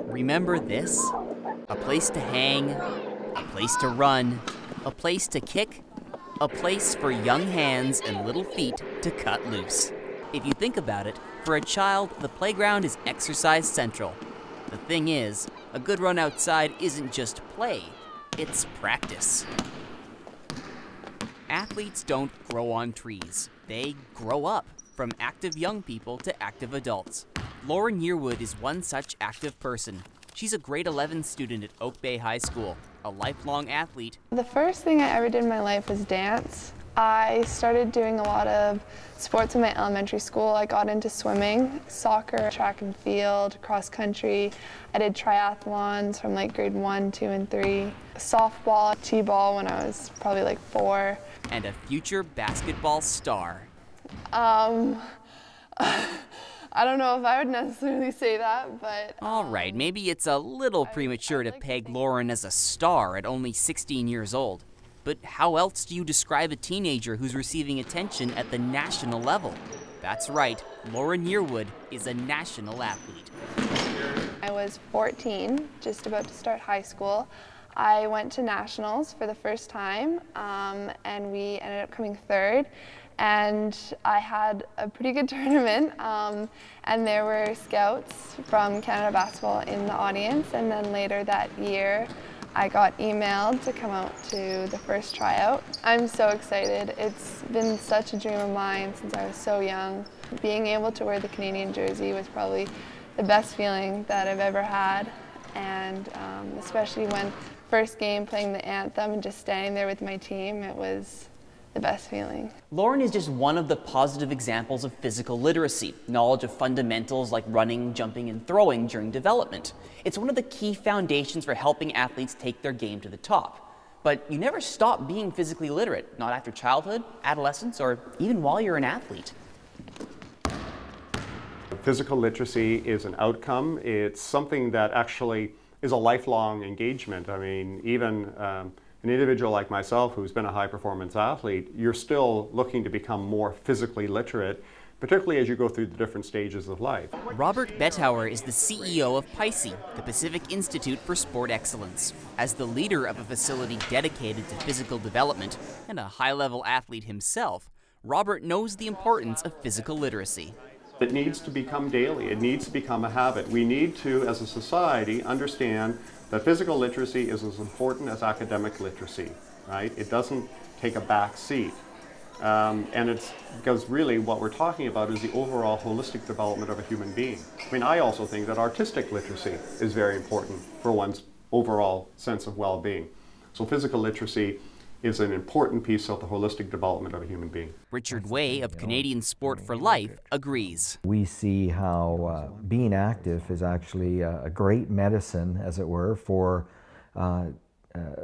Remember this? A place to hang, a place to run, a place to kick, a place for young hands and little feet to cut loose. If you think about it, for a child, the playground is exercise central. The thing is, a good run outside isn't just play, it's practice. Athletes don't grow on trees. They grow up, from active young people to active adults. Lauren Yearwood is one such active person. She's a grade 11 student at Oak Bay High School, a lifelong athlete. The first thing I ever did in my life was dance. I started doing a lot of sports in my elementary school. I got into swimming, soccer, track and field, cross country. I did triathlons from like grade 1, 2, and 3. Softball, t-ball when I was probably like 4. And a future basketball star. I don't know if I would necessarily say that, but... All right, maybe it's a little premature to peg Lauren as a star at only 16 years old. But how else do you describe a teenager who's receiving attention at the national level? That's right, Lauren Yearwood is a national athlete. I was 14, just about to start high school. I went to nationals for the first time, and we ended up coming third. And I had a pretty good tournament, and there were scouts from Canada Basketball in the audience, and then later that year I got emailed to come out to the first tryout. I'm so excited. It's been such a dream of mine since I was so young. Being able to wear the Canadian jersey was probably the best feeling that I've ever had, and especially when first game playing the anthem and just standing there with my team, it was the best feeling. Lauren is just one of the positive examples of physical literacy, knowledge of fundamentals like running, jumping, and throwing during development. It's one of the key foundations for helping athletes take their game to the top. But you never stop being physically literate, not after childhood, adolescence, or even while you're an athlete. Physical literacy is an outcome. It's something that actually is a lifelong engagement. I mean, even an individual like myself who's been a high-performance athlete, you're still looking to become more physically literate, particularly as you go through the different stages of life. Robert Bettauer is the CEO of PISE, the Pacific Institute for Sport Excellence. As the leader of a facility dedicated to physical development and a high-level athlete himself, Robert knows the importance of physical literacy. It needs to become daily. It needs to become a habit. We need to, as a society, understand that physical literacy is as important as academic literacy, right? It doesn't take a back seat. And it's because really what we're talking about is the overall holistic development of a human being. I mean, I also think that artistic literacy is very important for one's overall sense of well-being. So physical literacy is an important piece of the holistic development of a human being. Richard Way of Canadian Sport for Life agrees. We see how being active is actually a great medicine, as it were, for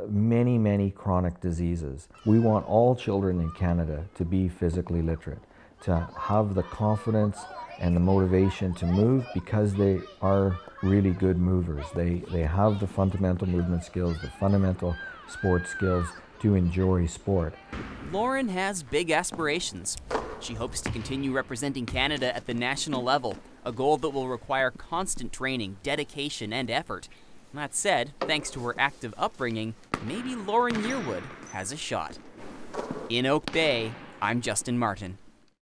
many, many chronic diseases. We want all children in Canada to be physically literate, to have the confidence and the motivation to move because they are really good movers. They have the fundamental movement skills, the fundamental sport skills to enjoy sport. Lauren has big aspirations. She hopes to continue representing Canada at the national level, a goal that will require constant training, dedication, and effort. That said, thanks to her active upbringing, maybe Lauren Yearwood has a shot. In Oak Bay, I'm Justin Martyn.